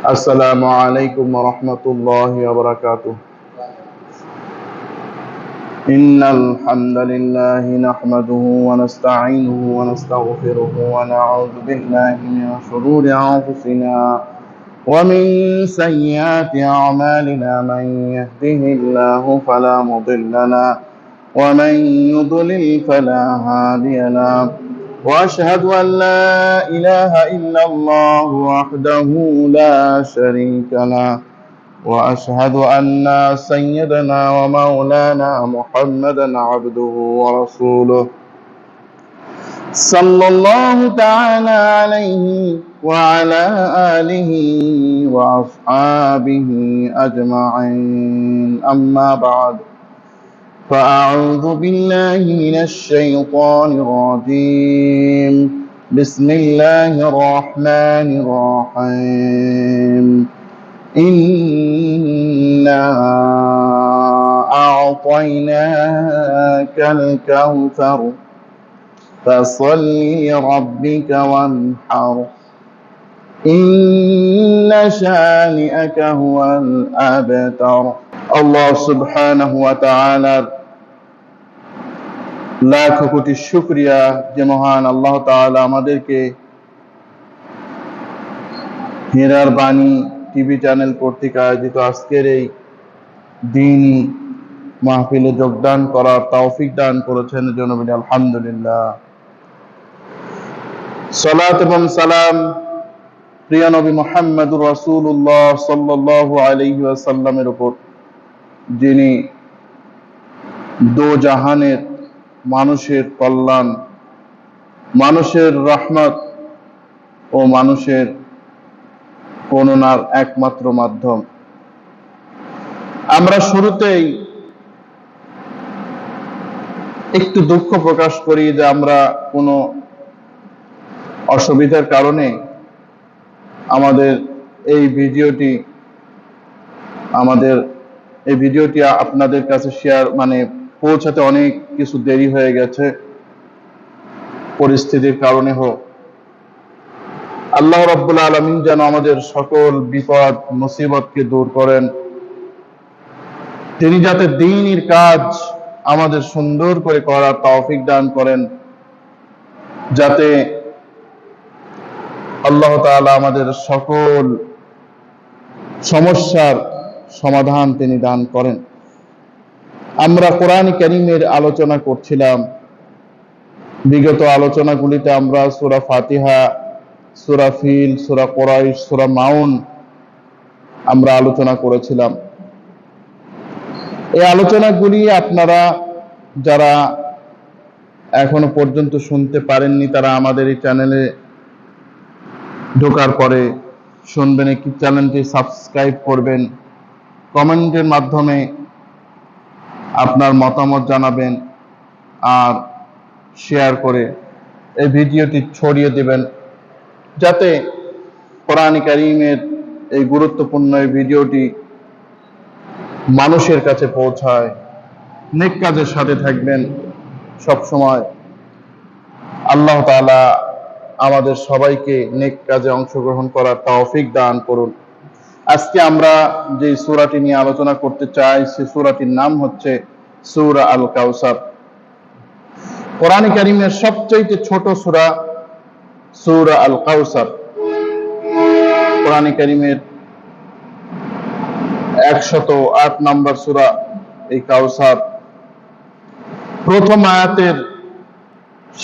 السلام عليكم ورحمة الله وبركاته. إن الحمد لله نحمده ونستعينه ونستغفره ونعوذ بالله من شرور أنفسنا ومن سيئات أعمالنا. من يهده الله فلا مضل له ومن يضلل فلا هادي له، وأشهد أن لا إله إلا الله وحده لا شريك له، وأشهد أن سيدنا ومولانا محمدا عبده ورسوله صلى الله تعالى عليه وعلى آله وأصحابه أجمعين. أما بعد، فأعوذ بالله من الشيطان الرجيم. بسم الله الرحمن الرحيم. إنا أعطيناك الكوثر فصل لربك وانحر إن شانئك هو الأبتر. আল্লাহ সুবহানাহু ওয়া তাআলার লাখ কোটি শুকরিয়া যে মহান আল্লাহ তাআলা আমাদেরকে হীরার বাণী টিভি চ্যানেল কর্তৃক আয়োজিত আজকের এই দ্বীনি মাহফিলে যোগদান করার তৌফিক দান করেছেন। জন্য বলি আলহামদুলিল্লাহ। সালাত এবং সালাম প্রিয় নবী মুহাম্মদুর রাসূলুল্লাহ সাল্লাল্লাহু আলাইহি ওয়াসাল্লামের উপর, যিনি দো জাহানের মানুষের কল্যাণ, মানুষের রহমত ও মানুষের করুণার একমাত্র মাধ্যম। আমরা শুরুতেই একটু দুঃখ প্রকাশ করি যে আমরা কোনো অসুবিধার কারণে আমাদের এই ভিডিওটি আপনাদের কাছে শেয়ার পৌঁছাতে অনেক কিছু দেরি হয়ে গেছে, পরিস্থিতির কারণে হোক। আল্লাহ রাব্বুল আলামিন যেন আমাদের সকল বিপদ মুসিবতকে দূর করেন। তিনি যাতে দ্বীনের কাজ আমাদের সুন্দর করে করার তৌফিক দান করেন, যাতে আল্লাহ তাআলা আমাদের সকল সমস্যার সমাধান তিনি দান করেন। আমরা কোরআন কারীমের আলোচনা করছিলাম। বিগত আলোচনাগুলিতে আমরা সূরা ফাতিহা, সূরা ফিল, সূরা কুরাইশ, সূরা মাউন আমরা আলোচনা করেছিলাম। এই আলোচনাগুলি আপনারা যারা এখনো পর্যন্ত শুনতে পারেননি, তারা আমাদের এই চ্যানেলে ঢোকার পরে শুনবেন। এই চ্যানেলটি সাবস্ক্রাইব করবেন, কমেন্টের মাধ্যমে আপনার মতামত জানাবেন, আর শেয়ার করে এই ভিডিওটি ছড়িয়ে দিবেন, যাতে কোরআন কারীমের এই গুরুত্বপূর্ণ এই ভিডিওটি মানুষের কাছে পৌঁছায়। নেক কাজের সাথে থাকবেন সব সময়। আল্লাহ তাআলা আমাদের সবাইকে নেক কাজে অংশগ্রহণ করার তৌফিক দান করুন। আজকে আমরা যে সূরাটি নিয়ে আলোচনা করতে চাই, সেই সূরাটির নাম হচ্ছে সূরা আল কাউসার। কোরআন কারীমের সবচেয়ে ছোট সূরা সূরা আল কাউসার। কোরআন কারীমের 108 নম্বর সূরা এই কাউসার। প্রথম আয়াতের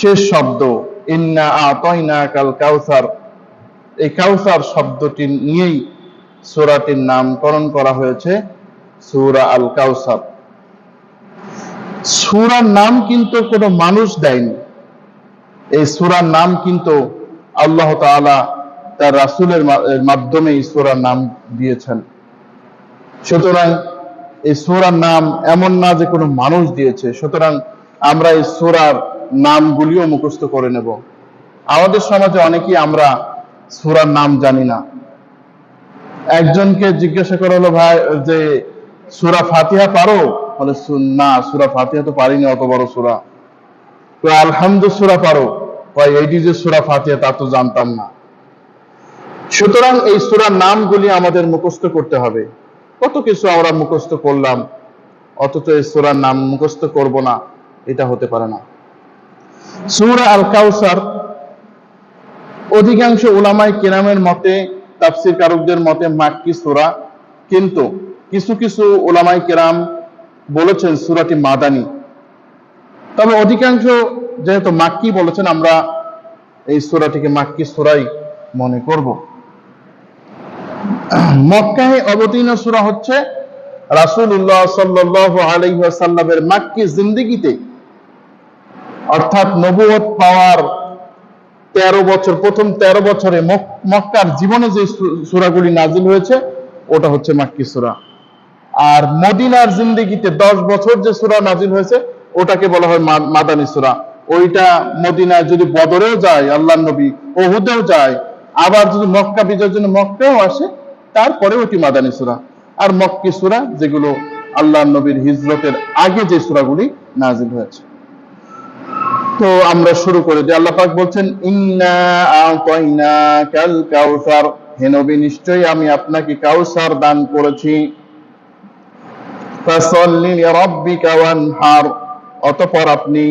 শেষ শব্দ ইন্না আতাইনাকাল কাউসার, এই কাউসার শব্দটি নিয়েই সূরাটির নামকরণ করা হয়েছে সূরা আল কাউসার। সূরার নাম কিন্তু কোনো মানুষ দেয়নি। এই সূরার নাম কিন্তু আল্লাহ তাআলা তার রাসূলের মাধ্যমে এই সূরার নাম দিয়েছেন। সুতরাং এই সূরার নাম এমন না যে কোনো মানুষ দিয়েছে। সুতরাং আমরা এই সূরার নামগুলিও মুখস্থ করে নেব। আমাদের সমাজে অনেকেই আমরা সূরার নাম জানি না। একজনকে জিজ্ঞাসা করা হলো, ভাই যে সূরা ফাতিহা পারো? বলে না, সূরা ফাতিহা তো পারিনি, অত বড় সূরা। আলহামদু সূরা পারো? এইটি যে সূরা ফাতিহা তা তো জানতাম না। সুতরাং এই সূরার নামগুলি আমাদের মুখস্থ করতে হবে। কত কিছু আমরা মুখস্থ করলাম, অথচ এই সূরার নাম মুখস্থ করব না, এটা হতে পারে না। সূরা আল কাউসার অধিকাংশ উলামায়ে কেরামের মতে, তাফসীর কারকদের মতে মাক্কি সূরা, কিন্তু কিছু কিছু উলামায়ে কেরাম বলেছেন সূরাটি মাদানী। তবে অধিকাংশ যেহেতু মাক্কি বলেছেন, আমরা এই সূরাটিকে মাক্কি সূরাই মনে করব। মক্কায় অবতীর্ণ সূরা হচ্ছে রাসূলুল্লাহ সাল্লাল্লাহু আলাইহি ওয়াসাল্লামের মাক্কি জিন্দেগিতে, অর্থাৎ নবুয়ত পাওয়ার 13 বছর, প্রথম 13 বছরে মক্কার জীবনে যে সূরাগুলি নাজিল হয়েছে ওটা হচ্ছে মাক্কি সূরা। আর মদিনার জিন্দেগিতে 10 বছর যে সূরা নাজিল হয়েছে ওটাকে বলা হয় মাদানী সূরা। ওইটা মদিনায় যদি বদরেও যায় আল্লাহর নবী, উহুদেও যায়, আবার যদি মক্কা বিজয়ের জন্য মক্কাও আসে, তারপরে ওটি মাদানী সূরা। আর মক্কি সূরা যেগুলো আল্লাহর নবীর হিজরতের আগে যে সূরাগুলি নাজিল হয়েছে। তো আমরা শুরু করে দিই। আল্লাহ পাক বলছেন, ইন্না আতাইনাকাল কাউসার, হে নবী নিশ্চয়ই আমি আপনাকে কাউসার দান করেছি। ফাসাল্লি লিরাব্বিকা ওয়ানহার, অতঃপর আপনি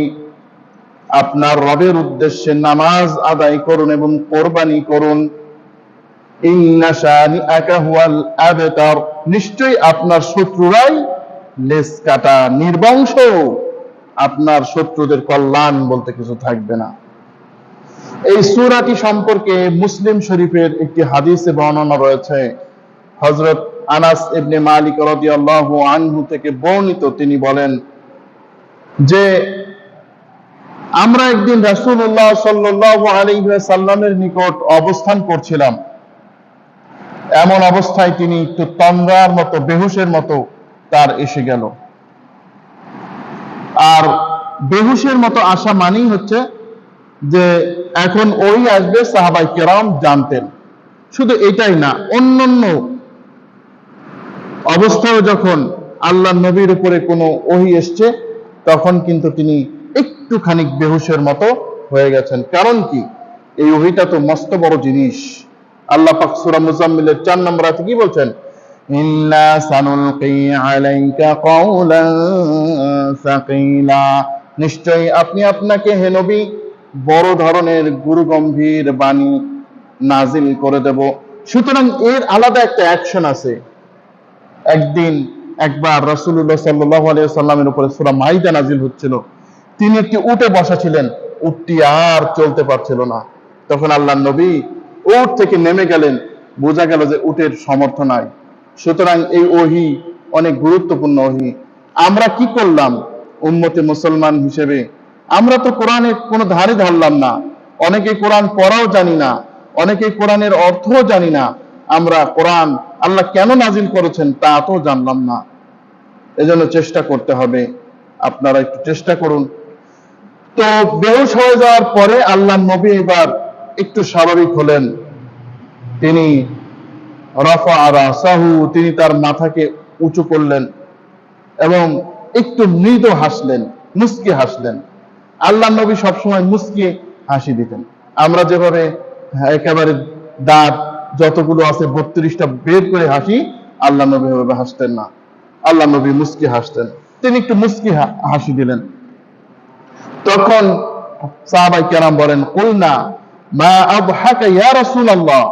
আপনার রবের উদ্দেশ্যে নামাজ আদায় করুন এবং কোরবানি করুন। ইন্না শানিআকা হুয়াল আবতার, নিশ্চয়ই আপনার শত্রুরাই লেজ কাটা, নির্বংশ, আপনার শত্রুদের কল্যাণ বলতে কিছু থাকবে না। এই সূরাটি সম্পর্কে মুসলিম শরীফের একটি হাদিসে বর্ণনা রয়েছে। হযরত আনাস ইবনে মালিক রাদিয়াল্লাহু আনহু থেকে বর্ণিত, তিনি বলেন যে আমরা একদিন রাসূলুল্লাহ সাল্লাল্লাহু আলাইহি ওয়াসাল্লামের নিকট অবস্থান করছিলাম। এমন অবস্থায় তিনি একটু তন্দ্রার মতো, বেহুশের মতো তার এসে গেল। আর বেহুশের মতো আসা মানেই হচ্ছে যে এখন ওই আসবে, সাহাবায়ে কেরাম জানতেন। শুধু এটাই না, অন্যান্য অবস্থায় যখন আল্লাহ নবীর উপরে কোনো ওহী এসছে তখন কিন্তু তিনি একটু খানিক বেহুশের মতো হয়ে গেছেন। কারণ কি? এই ওহীটা তো মস্ত বড় জিনিস। আল্লাহ পাক সূরা মুজাম্মিলের 4 নম্বর আয়াতে কি বলছেন? ইন্না সানুলকি আলাইকা কাওলান সাকিলা, নিশ্চয়ই আপনাকে হে নবী বড় ধরনের গুরুগম্ভীর বাণী নাজিল করে দেব। সুতরাং এর আলাদা একটা অ্যাকশন আছে। একবার রাসূলুল্লাহ সাল্লাল্লাহু আলাইহি ওয়াসাল্লামের উপরে সূরা মাইদা নাজিল হচ্ছিল। তিনি একটি উটে বসা ছিলেন, উটটি আর চলতে পারছিল না। তখন আল্লাহর নবী উট থেকে নেমে গেলেন, বোঝা গেল যে উটের সামর্থ্য নাই। সুতরাং এই ওহী অনেক গুরুত্বপূর্ণ ওহী। আমরা কি করলাম উম্মতে মুসলমান হিসেবে? আমরা তো কোরআনের কোনো ধারে ধারলাম না। অনেকে কোরআন পড়াও জানি না, অনেকে কোরআনের অর্থও জানি না। আমরা কোরআন আল্লাহ কেন নাজিল করেছেন তা তো জানলাম না। এজন্য চেষ্টা করতে হবে, আপনারা একটু চেষ্টা করুন। তো বেহুশ হয়ে যাওয়ার পরে আল্লাহ নবী এবার একটু স্বাভাবিক হলেন। তিনি রাফা রাসাহু, তিনি তার মাথাকে উঁচু করলেন এবং একটু মৃদু হাসলেন, মুস্কি হাসলেন। আল্লাহ নবী সবসময় মুস্কি হাসি দিতেন। আমরা যেভাবে একেবারে দাঁত যতগুলো আছে 32টা বের করে হাসি, আল্লাহ নবী এভাবে হাসতেন না। আল্লাহ নবী মুস্কি হাসতেন। তিনি একটু মুস্কি হাসি দিলেন। তখন সাহাবায়ে কেরাম বলেন, কুলনা মা আবহাকা ইয়া রাসূলুল্লাহ,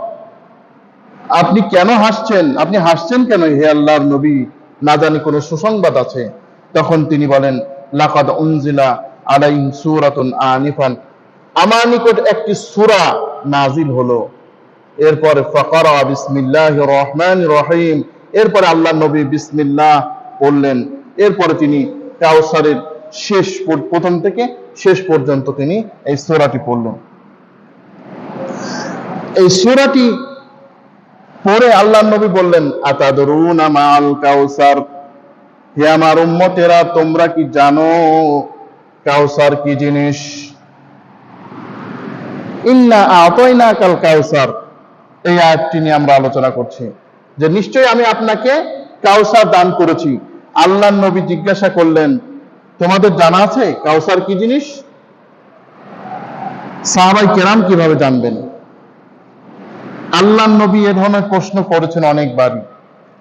আপনি কেন হাসছেন? আপনি হাসছেন কেন হে আল্লাহর নবী? না জানি কোনো সুসংবাদ আছে। তখন তিনি বলেন, লাকাদ উনজিলা আলাইহি সূরাতুন আনিফান, আমার নিকট একটি সূরা নাজিল হলো। এরপরে ফাকারা বিসমিল্লাহির রহমানির রহিম, এরপরে আল্লাহর নবী বিসমিল্লাহ পড়লেন। এরপরে তিনি কাউসারের প্রথম থেকে শেষ পর্যন্ত তিনি এই সূরাটি পড়লেন। এই সূরাটি পরে আল্লাহর নবী বললেন, আতাদরুনা মাল কাউসার, হে আমার উম্মতেরা তোমরা কি জানো কাউসার কি জিনিস? ইন্না আতাইনাকাল কাউসার, এই আয়াতটি নিয়ে আমরা আলোচনা করছি যে নিশ্চয়ই আমি আপনাকে কাউসার দান করেছি। আল্লাহর নবী জিজ্ঞাসা করলেন, তোমাদের জানা আছে কাউসার কি জিনিস? সাহাবায়ে কেরাম কিভাবে জানবেন? আল্লাহ নবী এ ধরনের প্রশ্ন করেছেন অনেকবারই,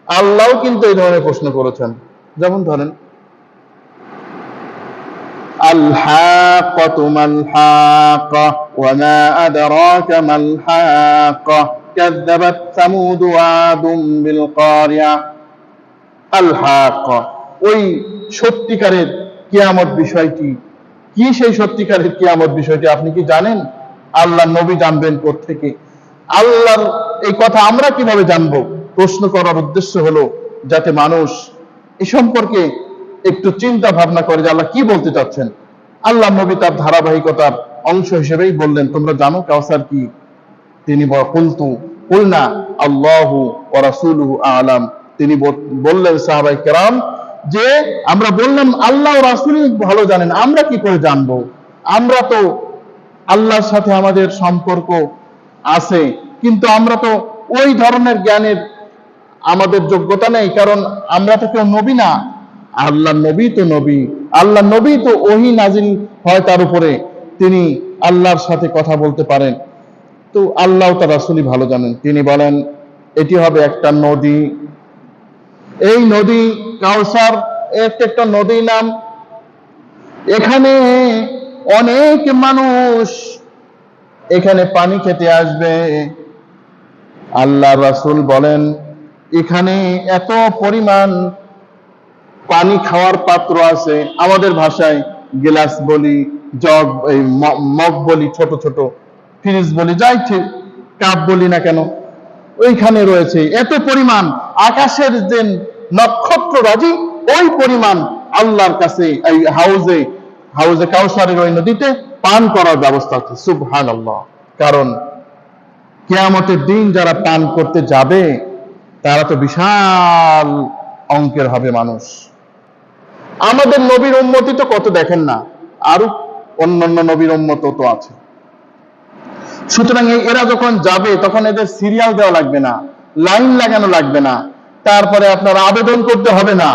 আল্লাহও কিন্তু এই ধরনের প্রশ্ন করেছেন। যেমন ধরেন, আল হাক্কাতু মাল হাক্কা ওয়া মা আদরাকা মাল হাক্কা কাযযাবাত সামুদ ওয়া আদুম বিল কারিয়া। আল হাক্কা, ওই সত্যিকারের কিয়ামত বিষয়টি কি? সেই সত্যিকারের কিয়ামত বিষয়টি আপনি কি জানেন? আল্লাহ নবী জানবেন কোত্থেকে? আল্লাহর এই কথা আমরা কিভাবে জানবো? প্রশ্ন করার উদ্দেশ্য হলো যাতে মানুষ এ সম্পর্কে একটু চিন্তা ভাবনা করে যে আল্লাহ কি বলতে চাচ্ছেন। আল্লাহ নবী তার ধারাবাহিকতার অংশ হিসেবেই বললেন, তোমরা জানো কাউসার কি? তিনি কুলনা আল্লাহু ওয়া রাসূলুহু আ'লাম। তিনি বললেন সাহাবায়ে কেরাম যে আমরা বললাম আল্লাহ ও রাসূলই ভালো জানেন, আমরা কি করে জানবো? আমরা তো আল্লাহর সাথে আমাদের সম্পর্ক আছে, কিন্তু আমরা তো ওই ধরনের জ্ঞানের আমাদের যোগ্যতা নেই, কারণ আমরা তো কেউ নবী না। আল্লাহ নবী তো নবী, আল্লাহ নবী তো ওহী নাজিল হয় তার উপরে, তিনি আল্লাহর সাথে কথা বলতে পারেন। তো আল্লাহ তার রাসূলই ভালো জানেন। তিনি বলেন এটি হবে একটা নদী, এই নদী কাউসার, একটা নদী নাম। এখানে অনেক মানুষ এখানে পানি খেতে আসবে। আল্লাহ রাসূল বলেন এখানে এত পরিমাণ পানি খাওয়ার পাত্র আছে, আমাদের ভাষায় গ্লাস বলি, জগ, এই মগ বলি, ছোট ছোট ফ্রিজ বলি, যাই ঠিক কাপ বলি না কেন, ওইখানে রয়েছে এত পরিমাণ। আকাশের যে নক্ষত্ররাজি ওই পরিমাণ আল্লাহর কাছে এই হাউজে কাউসারের ওই নদীতে পান করার ব্যবস্থা আছে। সুবহানাল্লাহ। কারণ কিয়ামতের দিন যারা পান করতে যাবে তারা তো বিশাল অঙ্কের হবে মানুষ। আমাদের নবীর উম্মতি তো কত দেখেন না, আরো অন্যান্য নবীর উম্মত তো আছে। সুতরাং এরা যখন যাবে তখন এদের সিরিয়াল দেওয়া লাগবে না, লাইন লাগানো লাগবে না, তারপরে আপনার আবেদন করতে হবে না।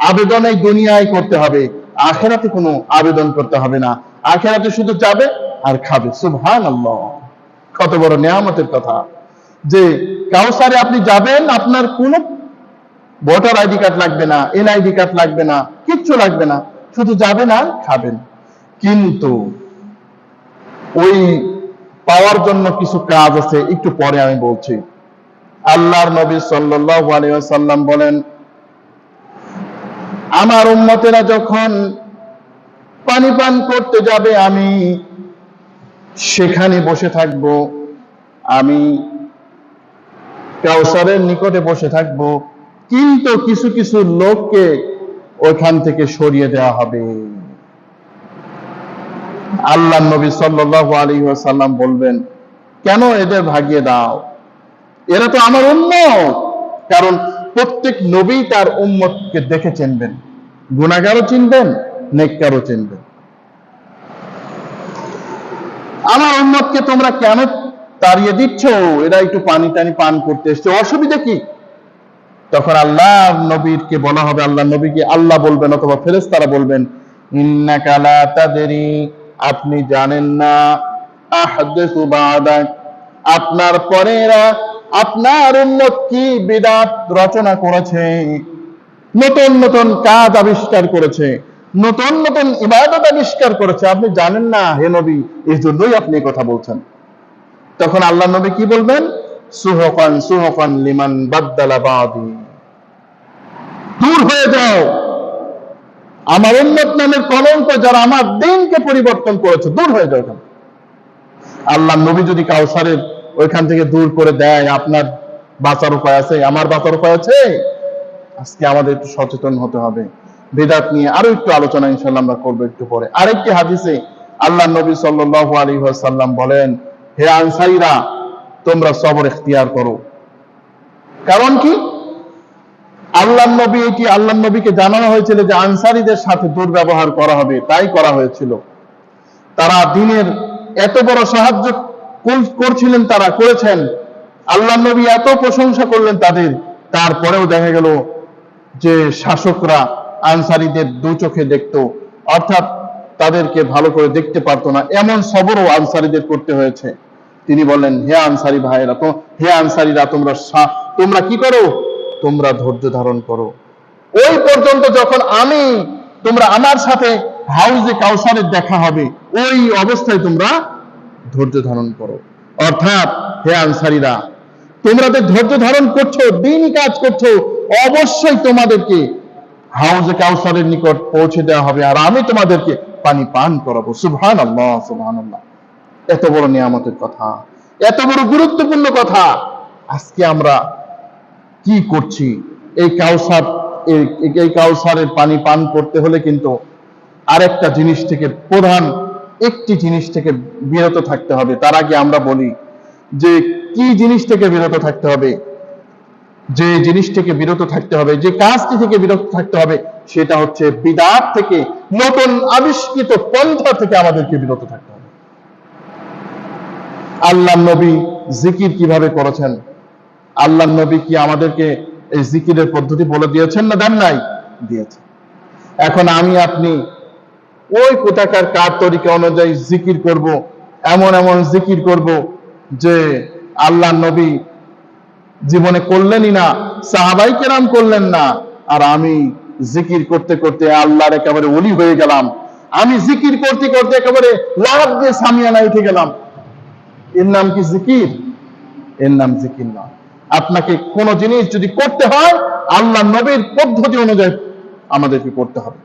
আবেদন এই দুনিয়ায় করতে হবে, আখেরাতে কোনো আবেদন করতে হবে না। আখেরাতে শুধু যাবে আর খাবে। সুবহানাল্লাহ, কত বড় নিয়ামতের কথা যে কাউসারে আপনি যাবেন, আপনার কোনো ভোটার আইডি কার্ড লাগবে না, এনআইডি কার্ড লাগবে না, কিচ্ছু লাগবে না, শুধু যাবেন আর খাবেন। কিন্তু ওই পাওয়ার জন্য কিছু কাজ আছে, একটু পরে আমি বলছি। আল্লাহর নবী সাল্লাল্লাহু আলাইহি ওয়াসাল্লাম বলেন আমার উম্মতেরা যখন পানি পান করতে যাবে আমি সেখানে বসে থাকব, আমি কাউসারের নিকটে বসে থাকব, কিন্তু কিছু কিছু লোককে ওইখান থেকে সরিয়ে দেওয়া হবে। আল্লাহ নবী সাল্লাল্লাহু আলাইহি ওয়াসাল্লাম বলবেন কেন এদের ভাগিয়ে দাও? এরা তো আমার উম্মত। কারণ প্রত্যেক নবী তার উম্মতকে দেখে চিনবেন, গুনাহগারও চিনবেন, নেককারও চিনবেন। আমার উম্মতকে তোমরা কেন তাড়িয়ে দিচ্ছ? এরা একটু পানি টানি পান করতে এসছে, অসুবিধা কি? তখন আল্লাহ নবীকে বলা হবে, আল্লাহ নবীকে আল্লাহ বলবেন অথবা ফেরেশতারা বলবেন ইন্নাকা লা তাদরি, আপনি জানেন না, আহদাসু বাদাক, আপনার পরে এরা আপনার উম্মত কি বিদআত রচনা করেছে, নতুন নতুন কাজ আবিষ্কার করেছে, নতুন নতুন ইবাদত আবিষ্কার করেছে, আপনি জানেন না হে নবী, এই জন্যই আপনি কথা বলছেন। তখন আল্লাহ নবী কি বলবেন? সুহকান সুহকান লিমান বাদদালা বাদি, দূর হয়ে যাও আমার উম্মত নামের কলঙ্ক, যারা আমার দ্বীনকে পরিবর্তন করেছে, দূর হয়ে যাও। আল্লাহ নবী যদি কাউসারের ওইখান থেকে দূর করে দেয়, আপনার বাঁচার উপায় আছে? আমার বাঁচার উপায় আছে? আজকে আমাদের একটু সচেতন হতে হবে। বিদআত নিয়ে আরো একটু আলোচনা ইনশাআল্লাহ আমরা করবো একটু পরে। আরেকটি হাদিসে আল্লাহ নবী সাল্লাল্লাহু আলাইহি ওয়াসাল্লাম বলেন হে আনসারীরা, তোমরা সবর ইখতিয়ার করো। কারণ কি? আল্লাহ নবীকে জানানো হয়েছিল যে আনসারীদের সাথে দুর্ব্যবহার করা হবে, তাই করা হয়েছিল। তারা দ্বীনের এত বড় সাহায্য করছিলেন, তারা করেছেন, আল্লাহ নবী এত প্রশংসা করলেন তাদের, তারপরেও দেখা গেল যে শাসকরা আনসারীদের দু চোখে দেখত, অর্থাৎ তাদেরকে ভালো করে দেখতে পারতো না। এমন সবরও আনসারীদের করতে হয়েছে। তিনি বললেন, হে আনসারী ভাইরা, হে আনসারীরা, তোমরা কি করো? তোমরা ধৈর্য ধারণ করো ওই পর্যন্ত যখন তোমরা আমার সাথে হাউজে কাউসারের দেখা হবে, ওই অবস্থায় তোমরা ধৈর্য ধারণ করো। অর্থাৎ হে আনসারীরা, তোমরা যে ধৈর্য ধারণ করছো, দিনই কাজ করছো, অবশ্যই তোমাদেরকে হাউজে কাউসারের নিকট পৌঁছে দেওয়া হবে, আর আমি তোমাদেরকে পানি পান করাবো। সুবহানাল্লাহ, সুবহানাল্লাহ। এত বড় নিয়ামতের কথা, এত বড় গুরুত্বপূর্ণ কথা আজকে আমরা কি করছি? এই কাউসারের পানি পান করতে হলে কিন্তু আরেকটা জিনিস থেকে, প্রধান একটি জিনিস থেকে বিরত থাকতে হবে। তার আগে আমরা বলি যে কি জিনিস থেকে বিরত থাকতে হবে। যে জিনিস থেকে বিরত থাকতে হবে, যে কাজটি থেকে বিরত থাকতে হবে, সেটা হচ্ছে বিদআত থেকে, নতুন আবিষ্কৃত পন্থা থেকে আমাদেরকে বিরত থাকতে হবে। আল্লাহ নবী জিকির কিভাবে করেছেন? আল্লাহ নবী কি আমাদেরকে এই জিকিরের পদ্ধতি বলে দিয়েছেন না দেন নাই? দিয়েছেন। এখন আমি আপনি ওই কোথাকার কার তরিকা অনুযায়ী জিকির করব, এমন এমন জিকির করব যে আল্লাহ নবী জীবনে করলেনই না, সাহাবাই কেরাম করলেন না, আর আমি জিকির করতে করতে আল্লাহর একেবারে ওলি হয়ে গেলাম। আমি জিকির করতে করতে একেবারে লাভ দিয়ে সামিয়ানা উঠে গেলাম। এর নাম কি জিকির? এর নাম জিকির না। আপনাকে কোন জিনিস যদি করতে হয়, আল্লাহ নবীর পদ্ধতি অনুযায়ী আমাদেরকে করতে হবে।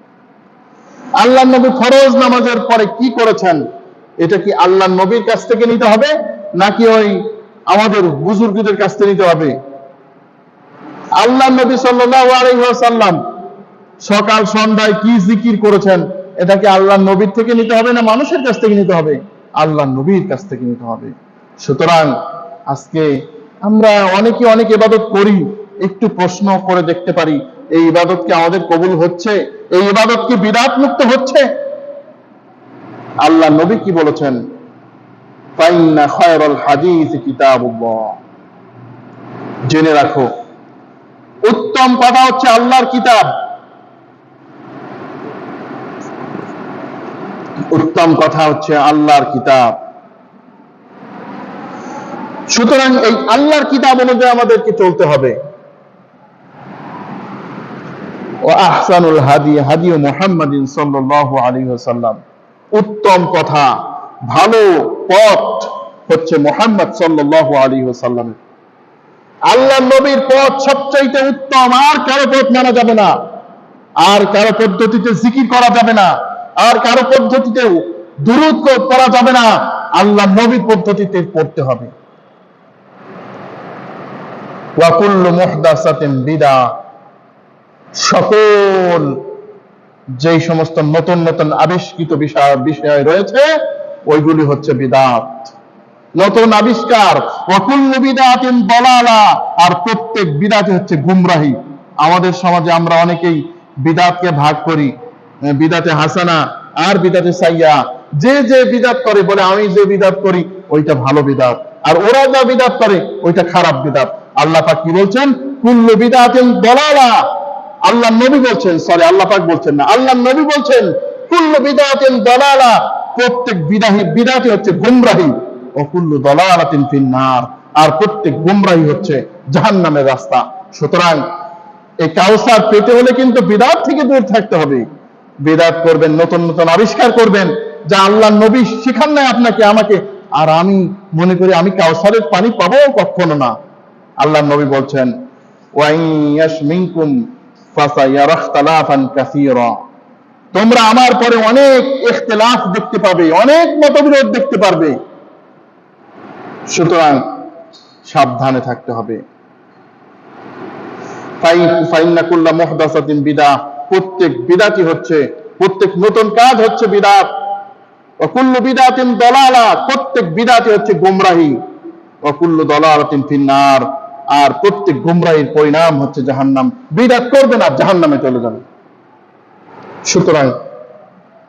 আল্লাহ নবী ফরজ নামাজের পরে কি করেছেন, এটা কি আল্লাহ নবীর কাছ থেকে নিতে হবে, নাকি ওই আমাদের বুজুর্গদের কাছ থেকে নিতে হবে? আল্লাহ নবী সাল্লাল্লাহু আলাইহি ওয়াসাল্লাম সকাল সন্ধ্যায় কি জিকির করেছেন, এটা কি আল্লাহ নবীর থেকে নিতে হবে না মানুষের কাছ থেকে নিতে হবে? আল্লাহ নবীর কাছ থেকে নিতে হবে। সুতরাং আজকে আমরা অনেকে অনেক ইবাদত করি, একটু প্রশ্ন করে দেখতে পারি, এই ইবাদত কি আমাদের কবুল হচ্ছে? এই ইবাদত কি বিদআত মুক্ত হচ্ছে? আল্লাহ নবী কি বলেছেন? ফাইন্না খায়রাল হাদিস কিতাবুল্লাহ। জেনে রাখো, উত্তম কথা হচ্ছে আল্লাহর কিতাব। উত্তম কথা হচ্ছে আল্লাহর কিতাব। সুতরাং এই আল্লাহর কিতাব অনুযায়ী আমাদেরকে চলতে হবে। ও আহসানুল হাদি হাদি মুহাম্মাদিন সাল্লাল্লাহু আলাইহি ওয়াসাল্লাম। উত্তম কথা, ভালো পথ হচ্ছে মুহাম্মদ সাল্লাল্লাহু আলাইহি ওয়াসাল্লাম। আল্লাহ নবীর পথ সবচাইতে উত্তম। আর কারো পথ মানা যাবে না, আর কারো পদ্ধতিতে জিকির করা যাবে না, আর কারো পদ্ধতিতে দুরূদ পড়া যাবে না। আল্লাহ নবীর পদ্ধতিতে পড়তে হবে। ওয়া কুল্লু মুহদাসাতিন বিদআ। সকল যেই সমস্ত নতুন নতুন আবিষ্কৃত বিষয় রয়েছে, ওইগুলি হচ্ছে বিদআত, নতুন আবিষ্কার। ওয়া কুল্লু বিদআতিন দালালা। আর প্রত্যেক বিদআত হচ্ছে গুমরাহি। আমাদের সমাজে আমরা অনেকেই বিদআতকে ভাগ করি, বিদআতে হাসানা আর বিদআতে সাইয়্যা। যে যে বিদআত করে বলে আমি যে বিদআত করি ওইটা ভালো বিদআত, আর ওরা যা বিদআত করে ওইটা খারাপ বিদআত। আল্লাহ পাক কি বলছেন? কুল্লু বিদআতিন দালালা। আল্লাহ নবী বলছেন, আল্লাহ পাক বলছেন না, আল্লাহ নবী বলছেন কুল্লু বিদআতিন দালালা। প্রত্যেক বিদআতই হচ্ছে গুমরাহি। ও কুল্লু দালালাতিন ফিন্নার। আর প্রত্যেক গুমরাহি হচ্ছে জাহান্নামের রাস্তা। সুতরাং এই কাউসার পেতে হলে কিন্তু বিদআত থেকে দূর থাকতে হবে। বিদআত করবেন, নতুন নতুন আবিষ্কার করবেন, যা আল্লাহ নবী শিখান নাই আপনাকে আমাকে, আর আমি মনে করি আমি কাউসারের পানি পাবো, কখনো না। আল্লাহ নবী বলছেন ওয়াইন ইয়াশমিনকুম ফাসায়ারা ইখতিলাফান কাসীরা। তোমরা আমার পরে অনেক ইখতিলাফ দেখতে পাবে, অনেক মতবিরোধ দেখতে পারবে। সুতরাং সাবধানে থাকতে হবে। ফাইন্না কুল্লা মুহদাসাতিন বিদআ। প্রত্যেক বিদআতই হচ্ছে, প্রত্যেক নতুন কাজ হচ্ছে বিদআত। ওয়া কুল্লু বিদআতিন দালালা। প্রত্যেক বিদআতই হচ্ছে গুমরাহি। ওয়া কুল্লু দালালাতিন ফিন্নার। আর প্রত্যেক গুমরাহির পরিণাম হচ্ছে জাহান্নাম। বিদআত করবেন আর জাহান্নামে চলে যাবেন। সুতরাং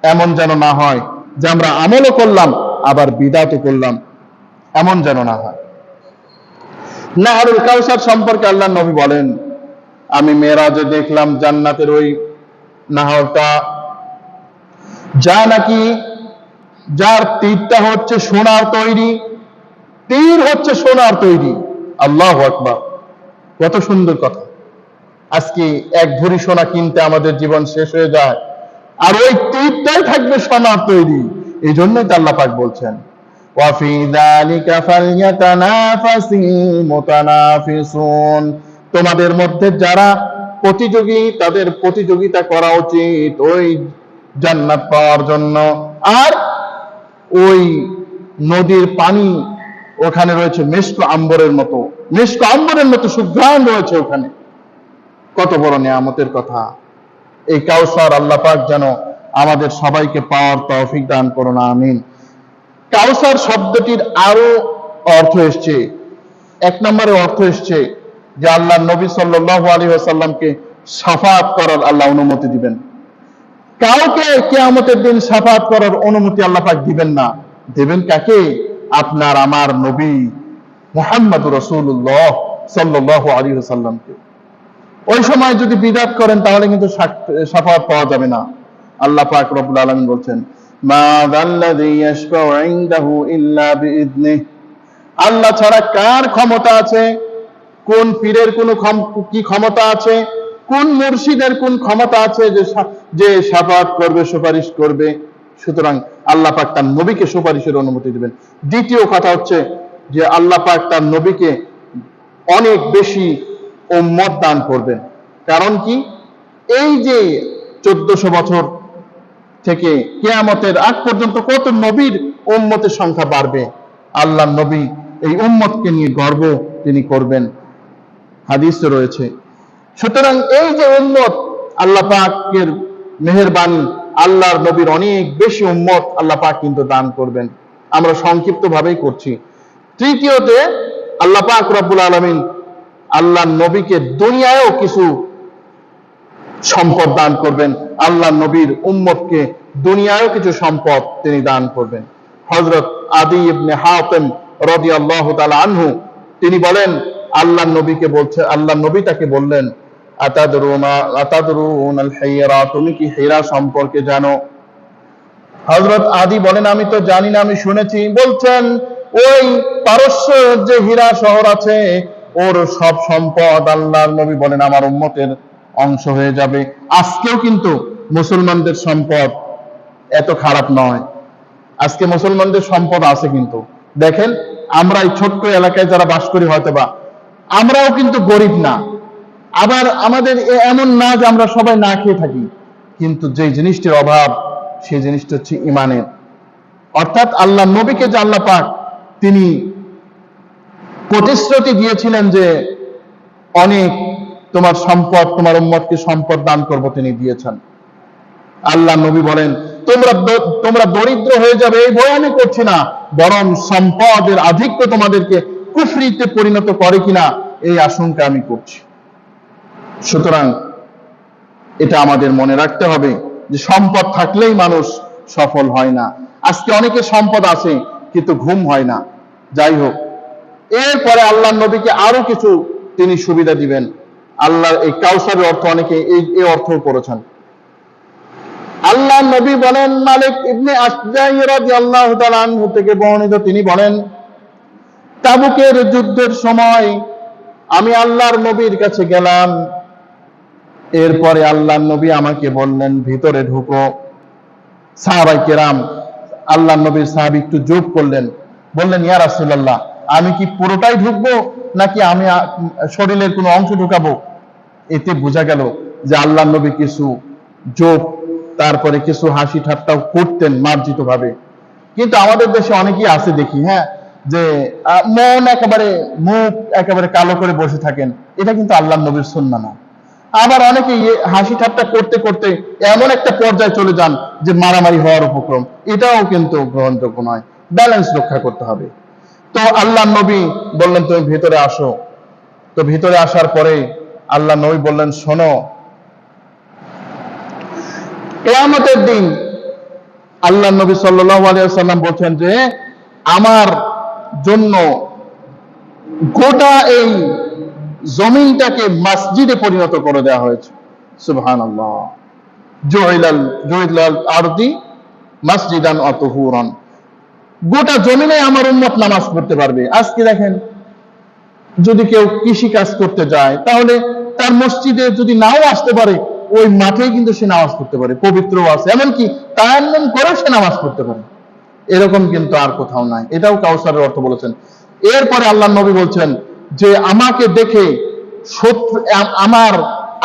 এমন যেন না হয় যে আমরা আমলও করলাম আবার বিদআতও করলাম, এমন যেন না হয়। নাহরুল কাউসার সম্পর্কে আল্লাহ নবী বলেন, আমি মেরাজে দেখলাম জান্নাতের ওই নাহরটা, যা নাকি যার তীরটা হচ্ছে সোনার তৈরি, তীর হচ্ছে সোনার তৈরি। আল্লাহু আকবার, কত সুন্দর কথা। আজকে এক ভরি সোনা কিনতে আমাদের জীবন শেষ হয়ে যায়, আর ওই তীরটাই থাকবে সোনার তৈরি। এই জন্যই তো আল্লাহ পাক বলছেন, ওয়াফি যালিকা ফালইয়াতানাফাসিল মুতানাফিসুন, তোমাদের মধ্যে যারা প্রতিযোগী তাদের প্রতিযোগিতা করা উচিত ওই জান্নাত পাওয়ার জন্য। আর ওই নদীর পানি ওখানে রয়েছে মিশক আম্বরের মতো, মিশক আম্বরের মতো সুঘ্রাণ রয়েছে ওখানে। কত বড় নিয়ামতের কথা। এই কাউসার আল্লাহ পাক যেন আমাদের সবাইকে পাওয়ার তৌফিক দান করুন, আমিন। কাউসার শব্দটির আরো অর্থ এসছে। এক নম্বরে অর্থ এসছে যে আল্লাহ নবী সাল্লাল্লাহু আলাইহি ওয়াসাল্লামকে শাফাআত করার আল্লাহ অনুমতি দিবেন। কাউকে কিয়ামতের দিন শাফাআত করার অনুমতি আল্লাহ পাক দিবেন না। দেবেন কাকে? আপনার আমার নবী মুহাম্মদুর রাসূলুল্লাহ সাল্লাল্লাহু আলাইহি ওয়াসাল্লামকে। ওই সময় যদি বিদআত করেন তাহলে কিন্তু শাফাআত পাওয়া যাবে না। আল্লাহ পাক রব্বুল আলামিন বলছেন, মা যাল্লাযী ইয়াশফাউ ইনদাহু ইল্লা বিইذনিহি, আল্লাহ ছাড়া কার ক্ষমতা আছে, কোন পীরের কোন কি ক্ষমতা আছে, কোন মুর্শিদের কোন ক্ষমতা আছে যে শাফাআত করবে, সুপারিশ করবে। সুতরাং আল্লাহ পাক তার নবীকে সুপারিশের অনুমতি দিবেন। দ্বিতীয় কথা হচ্ছে যে আল্লাহ পাক তার নবীকে অনেক বেশি উম্মত দান করবেন। কারণ কি? এই যে 1400 বছর থেকে কিয়ামতের আগ পর্যন্ত কত নবীর উম্মতের সংখ্যা বাড়বে। আল্লাহ নবী এই উম্মতকে নিয়ে গর্ব তিনি করবেন, হাদিসে রয়েছে। সুতরাং এই যে উম্মত, আল্লাহ পাকের মেহেরবানি, আল্লাহর নবীর অনেক বেশি উম্মত আল্লাহ পাক কিন্তু দান করবেন। আমরা সংক্ষিপ্ত ভাবেই করছি। তৃতীয়তে আল্লাহ পাক রব্বুল আলামিন আল্লাহর নবীকে দুনিয়ায়ও কিছু সম্পদ দান করবেন। আল্লাহ নবীর উম্মতকে দুনিয়ায়ও কিছু সম্পদ তিনি দান করবেন। হযরত আদী ইবনে হাতিম রাদিয়াল্লাহু তাআলা আনহু তিনি বলেন, আল্লাহ নবীকে বলছে, আল্লাহ নবী তাকে বললেন, আতাদরুনাল হিরা, তুমি কি হিরা সম্পর্কে জানো? হযরত আদী বলেন, আমি তো জানি না, আমি শুনেছি। বলছেন, ওই পারস্য যে হীরা শহর আছে ওর সব সম্পদ আল্লাহর নবী বলেন আমার উম্মতের অংশ হয়ে যাবে। আজকেও কিন্তু মুসলমানদের সম্পদ এত খারাপ নয়। আজকে মুসলমানদের সম্পদ আছে, কিন্তু দেখেন আমরা এই ছোট্ট এলাকায় যারা বাস করি হয়তোবা আমরাও কিন্তু গরিব না, আবার আমাদের এমন না যে আমরা সবাই না খেয়ে থাকি। কিন্তু যে জিনিসটির অভাব সেই জিনিসটা হচ্ছে ইমানের। অর্থাৎ আল্লাহ নবীকে যে আল্লাহ পাক তিনি প্রতিশ্রুতি দিয়েছিলেন যে অনেক তোমার সম্পদ, তোমার উম্মতকে সম্পদ দান করব, তিনি দিয়েছেন। আল্লাহ নবী বলেন, তোমরা দরিদ্র হয়ে যাবে এই ভয় আমি করছি না, বরং সম্পদের আধিক্য তোমাদেরকে কুফরিতে পরিণত করে কিনা এই আশঙ্কা আমি করছি। সুতরাং এটা আমাদের মনে রাখতে হবে যে সম্পদ থাকলেই মানুষ সফল হয় না। আজকে অনেকের সম্পদ আছে কিন্তু ঘুম হয় না। যাই হোক, এরপরে আল্লাহ নবীকে আরো কিছু তিনি সুবিধা দিবেন। আল্লাহ এই কাউসারের অর্থ অনেকে এই অর্থ করেছেন। আল্লাহ নবী বলেন, মালিক ইবনে আসজাই রাদিয়াল্লাহু তাআলা আনহু থেকে বর্ণিত, তিনি বলেন, তাবুকের যুদ্ধের সময় আমি আল্লাহর নবীর কাছে গেলাম। এরপরে আল্লাহর নবী আমাকে বললেন, ভিতরে ঢুকো। সাহাবায়ে কেরাম, আল্লাহর নবীর সাহাবী একটু যোগ করলেন, বললেন, ইয়া রাসূলুল্লাহ, আমি কি পুরোটাই ঢুকবো নাকি আমি শরীরের কোনো অংশ ঢুকাবো? এতে বোঝা গেল যে আল্লাহর নবী কিছু যোগ, তারপরে কিছু হাসি ঠাট্টাও করতেন মার্জিত ভাবে। কিন্তু আমাদের দেশে অনেকেই আছে দেখি, হ্যাঁ, যে মন একেবারে, মুখ একেবারে কালো করে বসে থাকেন। এটা কিন্তু আল্লাহর নবীর সুন্নাহ না। আবার অনেকে হাসি ঠাট্টা করতে করতে এমন একটা পর্যায়ে চলে যান যে মারামারি হওয়ার উপক্রম। এটাও কিন্তু গ্রহণযোগ্য নয়। ব্যালেন্স রক্ষা করতে হবে। তো আল্লাহর নবী বললেন, তুমি ভিতরে আসো। তো ভিতরে আসার পরে আল্লাহ নবী বললেন, শোনো, কিয়ামতের দিন আল্লাহ নবী সাল্লাল্লাহু আলাইহি ওয়াসাল্লাম বলছেন যে আমার জন্য গোটা এই জমিনটাকে মসজিদে পরিণত করে দেওয়া হয়েছে। সুবহানাল্লাহ। জুইলাল আরদি মসজিদান ওয়া তুহুরান। গোটা জমিনে আমার উম্মত নামাজ পড়তে পারবে। আজকে দেখেন, যদি কেউ কৃষি কাজ করতে যায়, তাহলে তার মসজিদে যদি নাও আসতে পারে, ওই মাঠেই কিন্তু সে নামাজ পড়তে পারে, পবিত্র আছে, এমনকি তায়াম্মুম করে সে নামাজ পড়তে পারে। এরকম কিন্তু আর কোথাও নাই। এটাও কাউসারের অর্থ বলেছেন। এরপরে আল্লাহ নবী বলছেন যে আমাকে দেখে শত্রু, আমার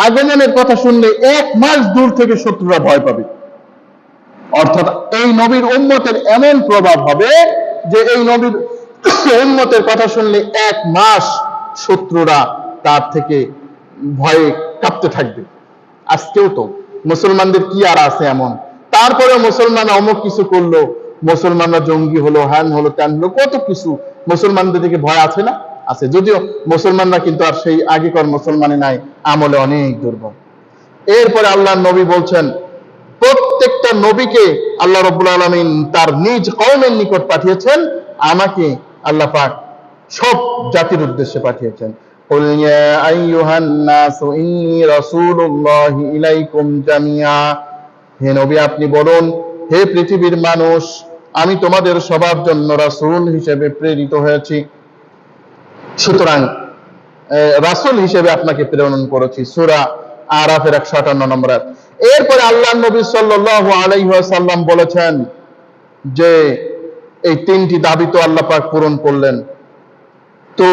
আগমনের কথা শুনলে 1 মাস দূর থেকে শত্রুরা ভয় পাবে। অর্থাৎ এই নবীর উম্মতের এমন প্রভাব হবে যে এই নবীর উম্মতের কথা শুনলে 1 মাস শত্রুরা তার থেকে ভয়ে কাঁপতে থাকবে। আজকেও তো মুসলমানদের কি আর আছে এমন, তারপরে মুসলমান অমুক কিছু করলো, মুসলমানরা জঙ্গি হলো, হ্যান হলো, ত্যান হলো, কত কিছু মুসলমানদের দিকে ভয় আছে না? আছে। যদিও মুসলমানরা কিন্তু আর সেই আগেকার মুসলমানে নাই, আমলে অনেক দুর্বল। এরপরে আল্লাহ নবী বলছেন প্রত্যেকটা নবীকে আল্লাহ রাব্বুল আলামিন তার নিজ কওমের নিকট পাঠিয়েছেন, আমাকে আল্লাহ পাক সব জাতির উদ্দেশ্যে পাঠিয়েছেন। কুল ইয়া আইয়ুহান নাস ইন্নী রাসূলুল্লাহি ইলাইকুম জামিআ, হে নবী আপনি বলুন, হে পৃথিবীর মানুষ, আমি তোমাদের সবার জন্য রাসূল হিসেবে প্রেরিত হয়েছি, সুতরাং রাসূল হিসেবে আপনাকে প্রেরণ করেছি। সূরা আরাফের 158 নম্বর আয়াত। এরপরে আল্লাহ নবী সাল্লাল্লাহু আলাইহি ওয়াসাল্লাম বলেছেন যে এই 3টি দাবি তো আল্লাহ পাক পূরণ করলেন। তো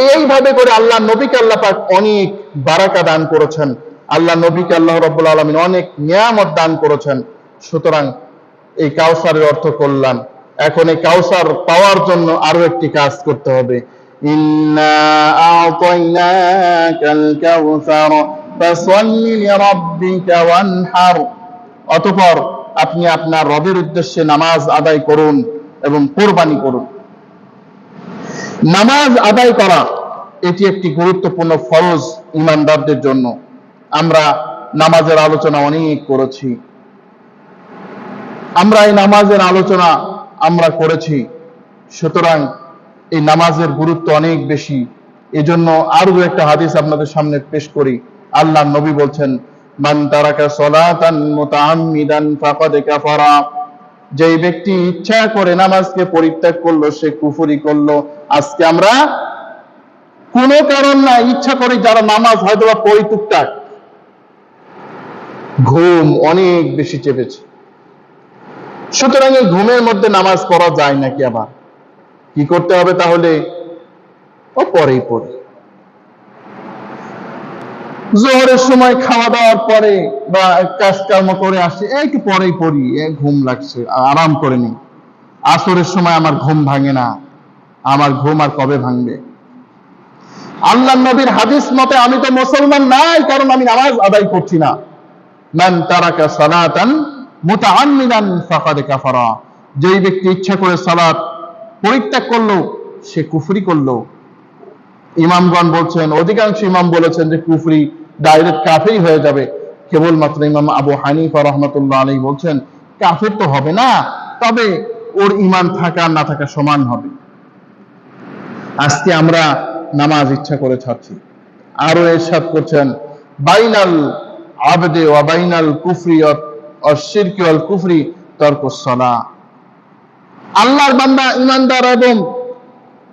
এইভাবে করে আল্লাহ নবীকে আল্লাহ পাক অনেক বারাকা দান করেছেন, আল্লাহ নবীকে আল্লাহ রাব্বুল আলামিন অনেক নিয়ামত দান করেছেন। সুতরাং এই কাউসারের অর্থ করলাম। এখন এই কাউসার পাওয়ার জন্য আরো একটি কাজ করতে হবে। ইন্না আ'তাইনাকাল কাউসার ফাসাল্লি লিরাব্বিকা ওয়ানহার, অতঃপর আপনি আপনার রবের উদ্দেশ্যে নামাজ আদায় করুন এবং কোরবানি করুন। নামাজ আদায় করা এটি একটি গুরুত্বপূর্ণ ফরজ ঈমানদারদের জন্য। আমরা নামাজের আলোচনা অনেক করেছি, আমরা এই নামাজের আলোচনা আমরা করেছি। সুতরাং এই নামাজের গুরুত্ব অনেক বেশি। এজন্য আরো একটা হাদিস আপনাদের সামনে পেশ করি। আল্লাহ নবী বলছেন মান তারাকা সালাতান মুতাআম্মিদান ফাকাদ কাফারা, যেই ব্যক্তি ইচ্ছা করে নামাজকে পরিত্যাগ করলো সে কুফরি করলো। আজকে আমরা কোনো কারণ না ইচ্ছা করে যারা নামাজ হয়তো বা পড়ি টুকটাক, ঘুম অনেক বেশি চেপেছে। সুতরাং এই ঘুমের মধ্যে নামাজ পড়া যায় নাকি? আবার কি করতে হবে তাহলে? ও পরেই পড়ি, জোহরের সময় খাওয়া দাওয়ার পরে বা কাজকর্ম করে আসি, একটু পরেই পড়ি, ঘুম লাগছে আরাম করে নি। আসরের সময় আমার ঘুম ভাঙে না, আমার ঘুম আর কবে ভাঙবে? আল্লাহ নবীর হাদিস মতে আমি তো মুসলমান নাই, কারণ আমি নামাজ আদায় করছি না। মান তারাকা সালাতান মুতাআম্মিদান ফাকাদ কাফারা, যেই ব্যক্তি ইচ্ছা করে সালাত পরিত্যাগ করলো সে কুফরি করলো। ইমামগণ বলছেন, অধিকাংশ ইমাম বলেছেন যে কুফরি ডাইরেক্ট কাফেরই হয়ে যাবে। কেবলমাত্র ইমাম আবু হানিফা রাহমাতুল্লাহ আলাইহি বলছেন কাফের তো হবে না, তবে ওর ঈমান থাকা না থাকা সমান হবে। আজকে আমরা নামাজ ইচ্ছা করে ছাড়ছি। আরো ইরশাদ করছেন বাইনাল আবদে ওয়া বাইনাল কুফরি ওয়া শিরকি ওয়াল কুফরি তারকুস সালাহ, আল্লাহর বান্দা ঈমানদার এবং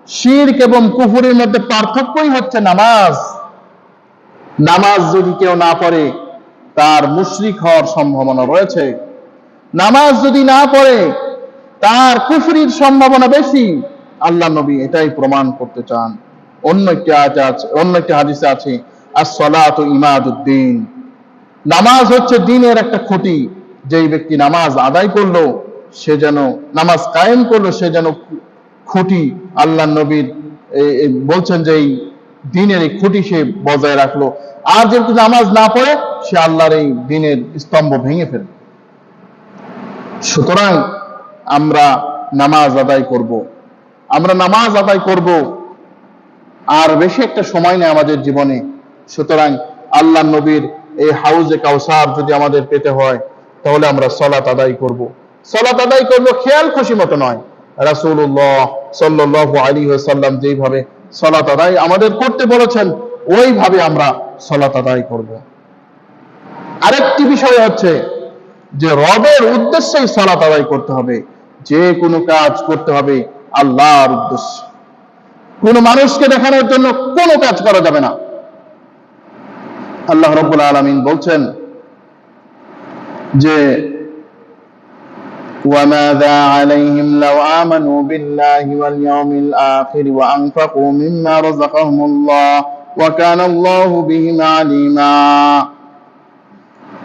শিরক এবং কুফরের মধ্যে পার্থক্যই হচ্ছে নামাজ। নামাজ যদি কেউ না পড়ে তার মুশরিক হওয়ার সম্ভাবনা রয়েছে, নামাজ যদি না পড়ে তার কুফরির সম্ভাবনা বেশি। আল্লাহ নবী এটাই প্রমাণ করতে চান। অন্য একটি হাদিসে আছে আস-সালাতু ইমাদুদ্দিন, নামাজ হচ্ছে দ্বীনের একটা খুঁটি। যেই ব্যক্তি নামাজ আদায় করলো সে যেন, নামাজ কায়েম করলো সে যেন খুঁটি, আল্লাহ নবীর বলছেন যে এই দ্বীনের এই খুঁটি সে বজায় রাখলো। আর যে ব্যক্তি নামাজ না পড়ে সে আল্লাহর এই দ্বীনের স্তম্ভ ভেঙে ফেলবে। সুতরাং আমরা নামাজ আদায় করব, আমরা নামাজ আদায় করব। আর বেশি একটা সময় নেই আমাদের জীবনে। সুতরাং আল্লাহ নবীর এই হাউজে কাউসার যদি আমাদের পেতে হয় তাহলে আমরা সালাত আদায় করব। সালাত আদায় করব খেয়াল খুশি মতো নয়, রাসূলুল্লাহ সাল্লাল্লাহু আলাইহি ওয়াসাল্লাম যেইভাবে সালাত আদায় আমাদের করতে বলেছেন ওইভাবে আমরা সালাত আদায় করব। আরেকটি বিষয় হচ্ছে যে রবের উদ্দেশ্যেই সালাত আদায় করতে হবে। যে কোনো কাজ করতে হবে আল্লাহর উদ্দেশ্যে, কোন মানুষকে দেখানোর জন্য কোনো কাজ করা যাবে না। আল্লাহ রাব্বুল আলামিন বলছেন যে وَمَاذَا عَلَيْهِمْ لَوْ آمَنُوا بِاللَّهِ وَالْيَوْمِ الْآخِرِ وَأَنفَقُوا مِمَّا رَزَقَهُمُ اللَّهُ وَكَانَ اللَّهُ بِهِمْ عَلِيمًا।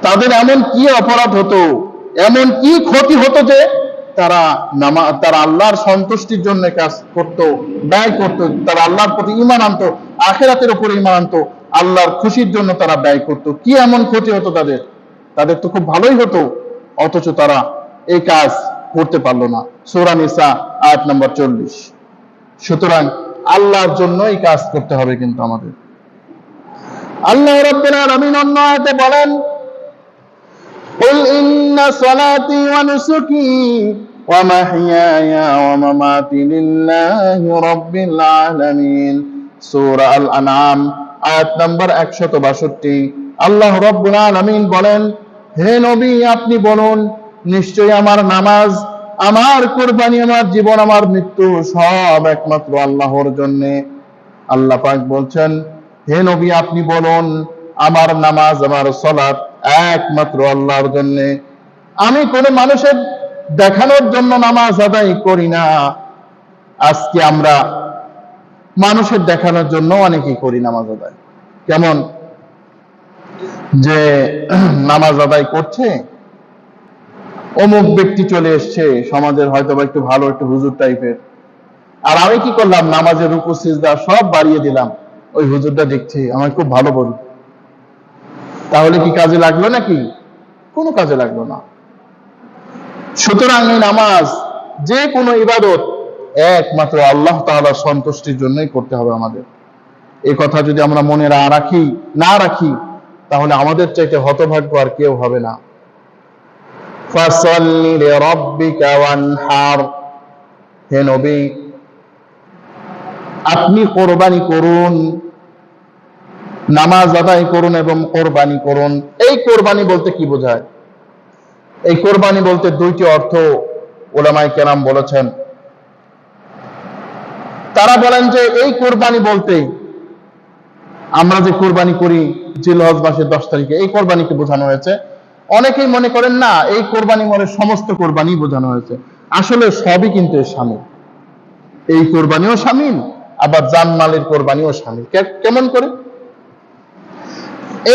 তাদের এমন কি অপরাধ হতো, এমন কি ক্ষতি হতো যে তারা আল্লাহর সন্তুষ্টির জন্য কাজ করত, ব্যয় করত, তারা আল্লাহর প্রতি ঈমান আনতো, আখিরাতের উপর ঈমান আনতো, আল্লাহর খুশির জন্য তারা ব্যয় করত। কি এমন ক্ষতি হতো তাদের? তাদের তো খুব ভালোই হতো, অথচ তারা এই কাজ করতে পারলো না। সূরা নিসা আয়াত নম্বর 40। সুতরাং আল্লাহর জন্য এই কাজ করতে হবে কিন্তু আমাদের। আল্লাহ রাব্বুল আলামিন অন্য আয়াতে বলেন, قل إن صلاتي ونسكي ومحياي ومماتي لله رب العالمين। সূরা আল আনআম আয়াত নম্বর 162। আল্লাহ রাব্বুল আলামিন বলেন, হে নবী আপনি বলুন, নিশ্চয়ই আমার নামাজ, আমার কুরবানি, আমার জীবন, আমার মৃত্যু সব একমাত্র আল্লাহর জন্য। আল্লাহ পাক বলছেন, হে নবী আপনি বলুন, আমার নামাজ, আমার সালাত একমাত্র আল্লাহর জন্য। আমি কোনো মানুষের দেখানোর জন্য নামাজ আদায় করি না। আজকে আমরা মানুষের দেখানোর জন্য অনেকেই করি নামাজ আদায়। কেমন যে নামাজ আদায় করছে, অমুক ব্যক্তি চলে এসছে সমাজের, হয়তো বা একটু ভালো, একটু হুজুর টাইপের, আর আমি কি করলাম, নামাজের রুকু সিজদা সব বাড়িয়ে দিলাম, ওই হুজুরটা দেখছি আমার খুব ভালো বলি। তাহলে কি কাজে লাগলো নাকি? কোনো কাজে লাগলো না। সুতরাং এই নামাজ, যে কোনো ইবাদত একমাত্র আল্লাহ তাআলার সন্তুষ্টির জন্যই করতে হবে আমাদের। এই কথা যদি আমরা মনে না রাখি, তাহলে আমাদের চাইতে হতভাগ্য আর কেউ হবে না। ফাসাল্লি লিরাব্বিকা ওয়ানহার, হে নবী আপনি কোরবানি করুন, নামাজ আদায় করুন এবং কোরবানি করুন। এই কোরবানি বলতে কি বোঝায়? এই কোরবানি বলতে দুইটি অর্থ উলামায়ে কেরাম বলেছেন। তারা বলেন যে এই কোরবানি বলতে আমরা যে কোরবানি করি জিলহজ মাসের 10 তারিখে, এই কোরবানিকে বোঝানো হয়েছে। অনেকেই মনে করেন না, এই কোরবানি মানে সমস্ত কোরবানি বোঝানো হয়েছে। আসলে সবই কিন্তু এর শামিল। এই কোরবানিও শামিল, আবার জানমালের কোরবানিও শামিল। কেমন করে?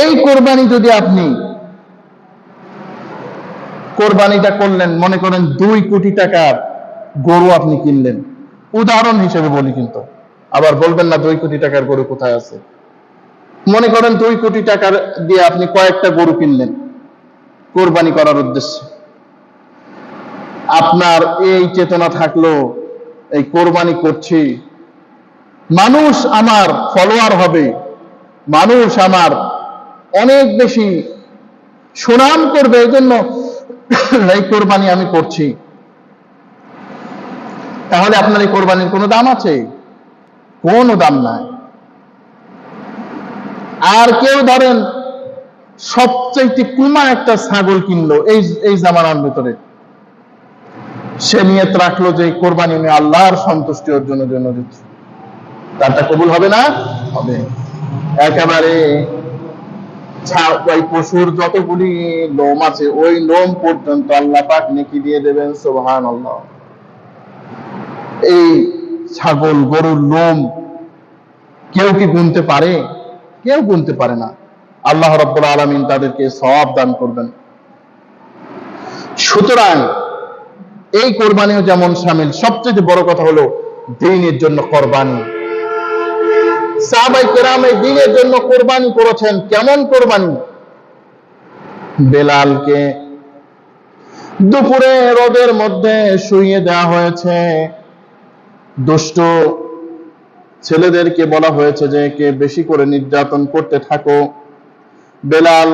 এই কোরবানি যদি আপনি কোরবানিটা করলেন, মনে করেন 2 কোটি টাকার গরু আপনি কিনলেন, উদাহরণ হিসেবে বলি, কিন্তু আবার বলবেন না 2 কোটি টাকার গরু কোথায় আছে। মনে করেন 2 কোটি টাকার দিয়ে আপনি কয়েকটা গরু কিনলেন কোরবানি করার উদ্দেশ্যে। আপনার এই চেতনা থাকলো, এই কোরবানি করছি, মানুষ আমার ফলোয়ার হবে, মানুষ আমার অনেক বেশি সুনাম করবে, এই জন্য এই কোরবানি আমি করছি। তাহলে আপনার এই কোরবানির কোনো দাম আছে? কোনো দাম নাই। আর কেউ ধরেন সবচেয়ে কুমা একটা ছাগল কিনলো এই জামানার ভিতরে, সে নিয়ত রাখলো যে কোরবানি আমি আল্লাহর সন্তুষ্টি অর্জনের জন্য দিচ্ছি, তারটা কবুল হবে না? হবে। একেবারে ওই পশুর যতগুলি লোম আছে, ওই লোম পর্যন্ত আল্লাহ পাক নেকি দিয়ে দেবেন, সুবহানাল্লাহ। এই ছাগল গরুর লোম কেউ কি গুনতে পারে? কেউ গুনতে পারে না। আল্লাহ রাব্বুল আলামিন তাদেরকে সওয়াব দান করবেন। সুতরাং এই কোরবানিও যেমন শামিল, সবচেয়ে বড় কথা হলো দ্বীনের জন্য কোরবানি। সাহাবায়ে কেরাম এই দ্বীনের জন্য কোরবানি করেছেন। কেমন কোরবানি? বেলালকে দুপুরে রোদের মধ্যে শুইয়ে দেওয়া হয়েছে, দুষ্ট ছেলেদেরকে বলা হয়েছে যে কে বেশি করে নির্যাতন করতে থাকো। বেলাল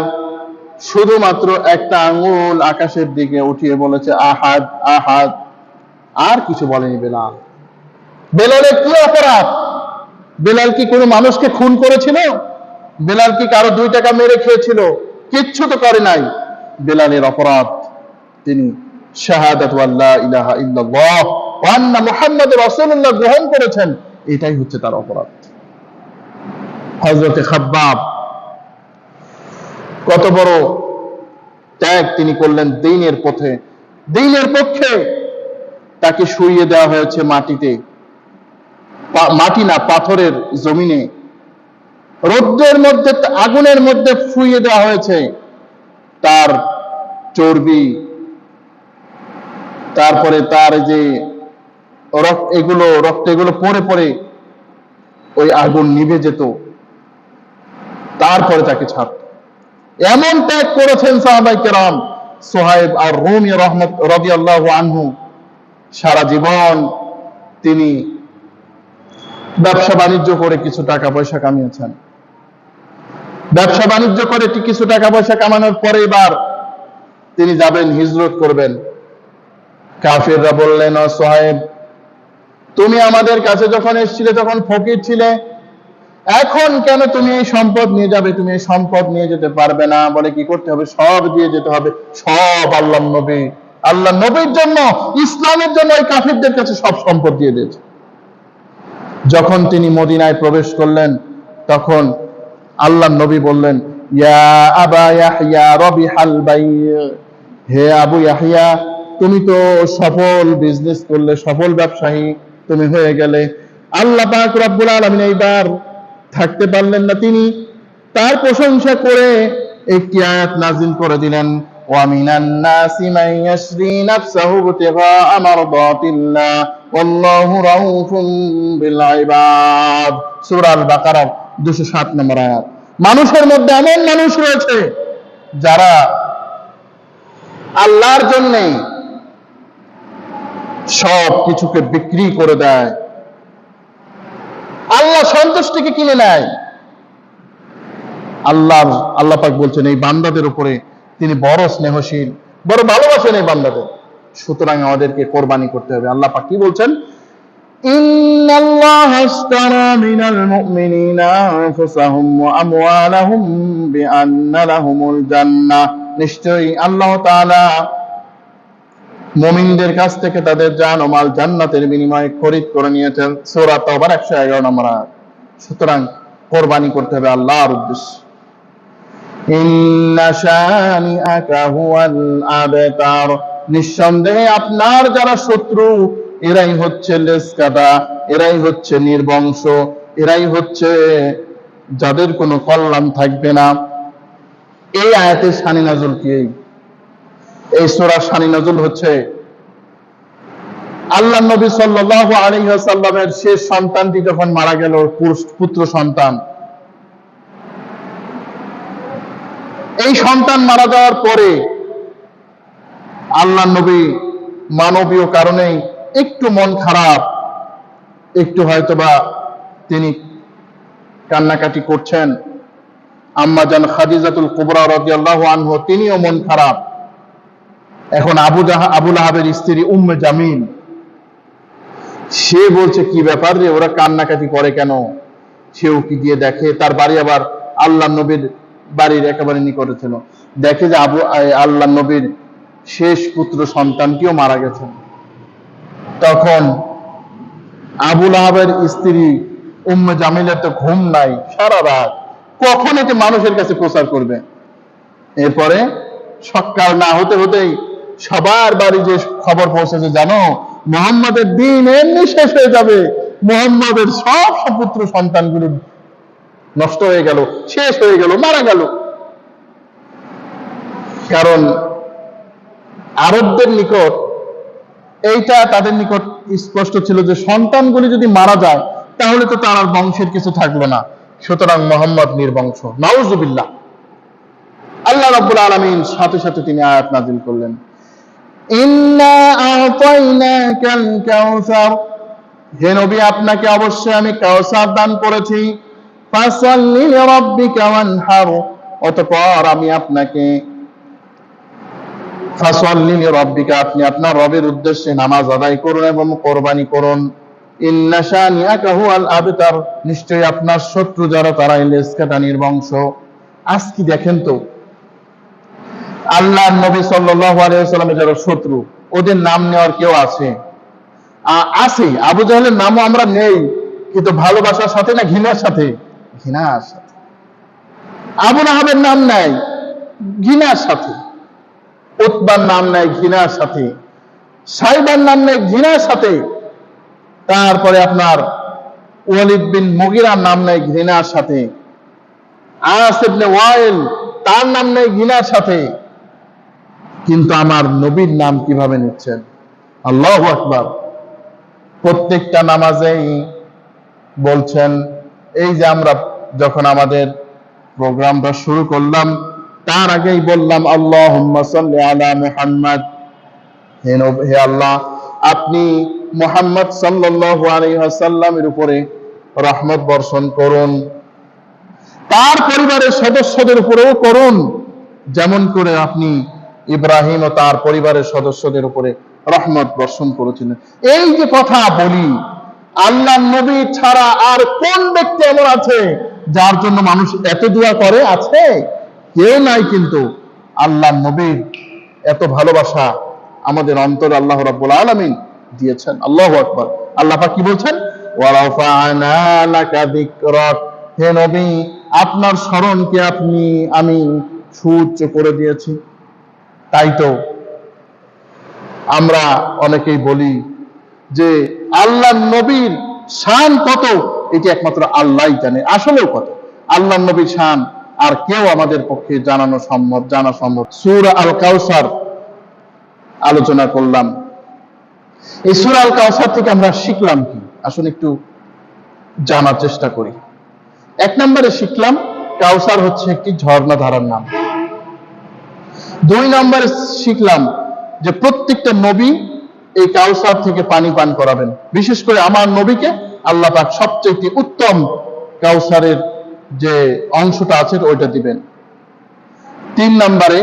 শুধুমাত্র একটা আঙ্গুল আকাশের দিকে উঠিয়ে বলেছে আহাদ আহাদ, আর কিছু বলেনি বেলাল। বেলালের কি অপরাধ? বেলাল কি কোনো মানুষকে খুন করেছিল? বেলাল কি কারো 2 টাকা মেরে খেয়েছিল? কিচ্ছু তো করে নাই। বেলালের অপরাধ, তিনি শাহাদাতু আল্লা ইলাহা ইল্লাল্লাহ ওয়া আন্না মুহাম্মাদুর রাসূলুল্লাহ গ্রহণ করেছেন, এটাই হচ্ছে তার অপরাধ। হযরতে খাব্বাব কত বড় ত্যাগ তিনি করলেন দ্বীনের পথে, দ্বীনের পক্ষে। তাকে শুইয়ে দেওয়া হয়েছে মাটিতে, মাটি না, পাথরের জমিনে, রৌদ্রের মধ্যে, আগুনের মধ্যে শুইয়ে দেওয়া হয়েছে। তার চর্বি, তারপরে তার যে রক্ত এগুলো পড়ে পড়ে ওই আগুন নিভে যেত, তারপরে তাকে ছাড়ত। এমন ত্যাগ করেছেন সাহাবায়ে কেরাম। সুহাইব আর রুমি রাদিয়াল্লাহু আনহু সারা জীবন তিনি ব্যবসা বাণিজ্য করে কিছু টাকা পয়সা কামিয়েছেন। ব্যবসা বাণিজ্য করে কিছু টাকা পয়সা কামানোর পরে এবার তিনি যাবেন, হিজরত করবেন। কাফিররা বললেন, ও সুহাইব, তুমি আমাদের কাছে যখন এসেছিলে তখন ফকির ছিলে, এখন কেন তুমি এই সম্পদ নিয়ে যাবে? তুমি এই সম্পদ নিয়ে যেতে পারবে না। বলে, কি করতে হবে? সব দিয়ে যেতে হবে, সব আল্লাহর নবীর জন্য, ইসলামের জন্য এই কাফিরদের কাছে সব সম্পদ দিয়ে দিয়েছে। যখন তিনি মদিনায় প্রবেশ করলেন তখন আল্লাহর নবী বললেন, ইয়া আবা ইয়াহইয়া রাবিহাল বাই, হে আবু ইয়াহইয়া, তুমি তো সফল বিজনেস করলে, সফল ব্যবসায়ী তুমি হয়ে গেলে। আল্লাহ পাক রব্বুল আলামিন এইবার থাকতে পারলেন না, তিনি তার প্রশংসা করে একটি আয়াত নাযিল করে দিলেন, ওয়া মিনান নাসি মান ইয়াশরি নাফসাহু ইবতিগা মারদাতিল্লাহ ওয়াল্লাহু রাউফুম বিল ইবাদ। সূরা আল-বাকারা 207 নম্বর আয়াত। মানুষের মধ্যে এমন মানুষ রয়েছে যারা আল্লাহর জন্য সব কিছুকে বিক্রি করে দেয়, আল্লাহ সন্তুষ্টিকে কিনে নেয়। আল্লাহ পাক বলছেন এই বান্দাদের উপরে তিনি বড় স্নেহশীল, বড় ভালোবাসেন এই বান্দাদের। সুতরাং আমাদেরকে কোরবানি করতে হবে। আল্লাহ পাক কি বলছেন? ইন্নাল্লাহা আশতারা মিনাল মুমিনিনা আনফুসাহুম ওয়া আমওয়ালাহুম বিআন্না লাহুমুল জান্নাহ। নিশ্চয়ই আল্লাহ তাআলা মুমিনদের কাছ থেকে তাদের জান ও মাল জান্নাতের বিনিময়ে খরিদ করে নিয়েছেন। সূরা তাওবার 111 নম্বর আয়াত। সুতরাং কোরবানি করতে হবে আল্লাহর উদ্দেশ্যে। ইন্না শানিআকা হুয়াল আবতার, নিঃসন্দেহে আপনার যারা শত্রু এরাই হচ্ছে লেজকাটা, এরাই হচ্ছে নির্বংশ, এরাই হচ্ছে যাদের কোনো কল্যাণ থাকবে না। এই আয়াতের শানি নাজুল কি? এই সূরার শানি নাজুল হচ্ছে আল্লাহ নবী সাল্লাল্লাহু আলাইহি ওয়াসাল্লামের শেষ সন্তানটি যখন মারা গেল, পুত্র সন্তান, এই সন্তান মারা যাওয়ার পরে আল্লাহ নবী মানবীয় কারণে একটু মন খারাপ, একটু হয়তোবা তিনি কান্নাকাটি করছেন। আম্মা জান খাদিজাতুল কুবরা রাদিয়াল্লাহু আনহা তিনিও মন খারাপ। এখন আবু লাহাবের স্ত্রী উম্মে জামিল, সে বলছে, কি ব্যাপার রে, ওরা কান্নাকাটি করে কেন? সেও কি দিয়ে দেখে, তার বাড়ি আবার আল্লাহ নবীর বাড়ির একেবারে নিকটে ছিল। দেখে যে আল্লাহ নবীর শেষ পুত্র সন্তানটিও মারা গেছে। তখন আবু লাহাবের স্ত্রী উম্মে জামিলের তো ঘুম নাই, সারা রাত কখন এটি মানুষের কাছে প্রচার করবে। এরপরে সকাল না হতে হতেই সবার বাড়ি যে খবর পৌঁছেছে, জানো, মুহাম্মাদের দিন এমনি শেষ হয়ে যাবে, মুহাম্মাদের সব পুত্র সন্তানগুলো নষ্ট হয়ে গেল, শেষ হয়ে গেল, মারা গেল। কারণ আরবদের নিকট এইটা তাদের নিকট স্পষ্ট ছিল যে সন্তানগুলি যদি মারা যায় তাহলে তো তার আর বংশের কিছু থাকলো না, সুতরাং মুহাম্মদ নির্বংশ। নাউজুবিল্লাহ। আল্লাহ রাব্বুল আলামিন সাথে সাথে তিনি আয়াত নাযিল করলেন, ইন্না আতাইনাকাল কাউসার, হে নবী আপনাকে অবশ্যই আমি কাউসার দান করেছি। ফাসাল্লি লিরাব্বিকা ওয়ানহার, অতঃপর আমি আপনাকে ফাসাল্লি লিরাব্বিকা, আপনি আপনার রবের উদ্দেশ্যে নামাজ আদায় করুন এবং কোরবানি করুন। ইন্না শানিআকা হুয়াল আবতার, নিশ্চয়ই আপনার শত্রু যারা তারাই লেজকাটা, নির্বংশ। আজকে দেখেন তো আল্লাহর নবী সাল্লাল্লাহু আলাইহি ওয়াসাল্লামের যারা শত্রু, ওদের নাম নেওয়ার কেউ আছে? আছে। আবু জাহেলের নামও আমরা নেই, কিন্তু ভালোবাসার সাথে না ঘৃণার সাথে? ঘৃণার সাথে। আবু লাহাবের নাম নেয় ঘৃণার সাথে, উতবার নাম নেয় ঘৃণার সাথে, সাইবার নাম নেয় ঘৃণার সাথে, তারপরে আপনার ওয়ালিদ বিন মুগিরার নাম নেয় ঘৃণার সাথে, আস ইবনে ওয়াইল তার নাম নেয় ঘৃণার সাথে। কিন্তু আমার নবীর নাম কিভাবে নিচ্ছেন? আল্লাহু আকবার। প্রত্যেকটা নামাজেই বলছেন, এই যে আমরা যখন আমাদের প্রোগ্রামটা শুরু করলাম তার আগেই বললাম আল্লাহুম্মা সাল্লি আলা মুহাম্মাদ, হে আল্লাহ আপনি মুহাম্মদ সাল্লাল্লাহু আলাইহি ওয়াসাল্লামের উপরে রহমত বর্ষণ করুন, তার পরিবারের সদস্যদের উপরেও করুন, যেমন করে আপনি ইব্রাহিম ও তার পরিবারের সদস্যদের উপরে রহমত বর্ষণ করেছিলেন। এই যে কথা বলি, আল্লাহ নবী ছাড়া আর কোন ব্যক্তি এমন আছে যার জন্য মানুষ এত দোয়া করে? আছে? কেউ নাই। কিন্তু আল্লাহ নবীর এত ভালোবাসা আমাদের অন্তরে আল্লাহ রাব্বুল আলামিন দিয়েছেন। আল্লাহু আকবার। আল্লাহ পাক কি বলছেন? ওয়া রাফা'না লাকা যিকরাক, হে নবী আপনার স্মরণকে আমি সুউচ্চ করে দিয়েছি। তাই তো আমরা অনেকেই বলি যে আল্লাহ নবীর শান কত, এটি একমাত্র আল্লাহই জানে। আসলেও কত আল্লাহ নবীর শান আর কেউ আমাদের পক্ষে জানা সম্ভব। সূরা আল কাউসার আলোচনা করলাম। এই সূরা আল কাউসার থেকে আমরা শিখলাম কি? আসলে একটু জানার চেষ্টা করি। 1 নম্বরে শিখলাম কাউসার হচ্ছে একটি ঝর্ণা ধারার নাম। 2 নম্বরে শিখলাম যে প্রত্যেকটা নবী এই কাউসার থেকে পানি পান করাবেন। বিশেষ করে আমার নবীকে আল্লাহ পাক সবচেয়ে উত্তম কাউসারের যে অংশটা আছে ওইটা দিবেন। 3 নম্বরে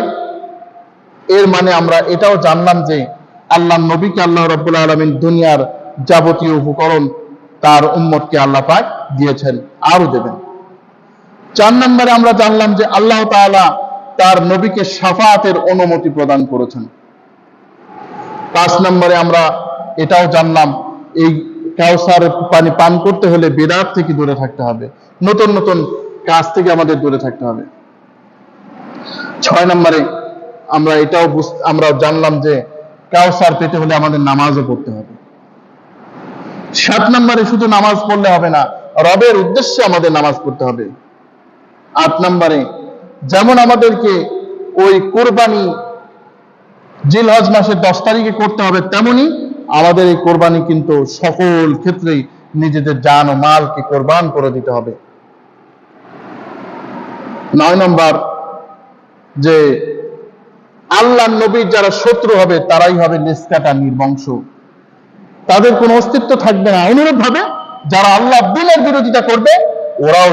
এর মানে আমরা এটাও জানলাম যে আল্লাহ নবীকে আল্লাহ রাব্বুল আলামিন দুনিয়ার যাবতীয় উপকরণ তার উম্মতকে আল্লাহ পাক দিয়েছেন, আরো দেবেন। 4 নম্বরে আমরা জানলাম যে আল্লাহ তাআলা তার নবীকে শাফাআতের অনুমতি প্রদান করেছেন। 5 নম্বরে আমরা এটাও জানলাম এই কাউসার পানি পান করতে হলে বিদআত থেকে দূরে থাকতে হবে, নতুন নতুন কাজ থেকে আমাদের দূরে থাকতে হবে। 6 নম্বরে আমরা জানলাম যে কাউসার পেতে হলে আমাদের নামাজও পড়তে হবে। 7 নম্বরে শুধু নামাজ পড়লে হবে না, রবের উদ্দেশ্যে আমাদের নামাজ পড়তে হবে। 8 নম্বরে যেমন আমাদেরকে ওই কোরবানি জিলহজ মাসের 10 তারিখে করতে হবে, তেমনি আমাদের এই কোরবানি কিন্তু সকল ক্ষেত্রেই নিজেদের জান ও মালকে কোরবান করে দিতে হবে। 9 নম্বর যে আল্লাহ নবীর যারা শত্রু হবে তারাই হবে লেজকাটা নির্বংশ, তাদের কোনো অস্তিত্ব থাকবে না। অনুরূপভাবে যারা আল্লাহ দ্বীনের বিরোধিতা করবে ওরাও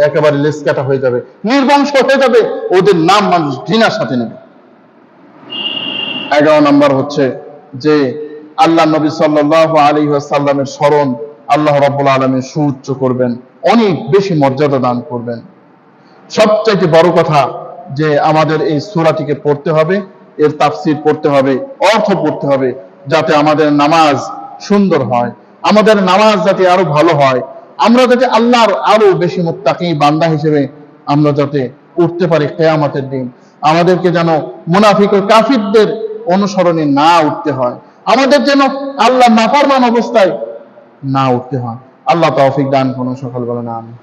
একেবারে লেজকাটা হয়ে যাবে, নির্বংশ হয়ে যাবে, ওদের নাম মানুষ ঘৃণার সাথে নেবে। 11 নম্বর হচ্ছে যে আল্লাহ নবী সাল্লাল্লাহু আলাইহি ওয়াসাল্লামের স্মরণ আল্লাহ রাব্বুল আলামিন সুউচ্চ করবেন, অনেক বেশি মর্যাদা দান করবেন। সবচেয়ে বড় কথা যে আমাদের এই সূরাটিকে পড়তে হবে, এর তাফসীর পড়তে হবে, অর্থ পড়তে হবে, যাতে আমাদের নামাজ সুন্দর হয়, আমাদের নামাজ যাতে আরো ভালো হয়, আমরা যাতে আল্লাহর আরো বেশি মুত্তাকি বান্দা হিসেবে আমরা যাতে উঠতে পারি কিয়ামতের দিন। আমাদেরকে যেন মুনাফিক ও কাফিরদের অনুসরণে না উঠতে হয়, আমাদের যেন আল্লাহ নাফরমান অবস্থায় না উঠতে হয়। আল্লাহ তৌফিক দান করুন। সকল বলেন আমিন।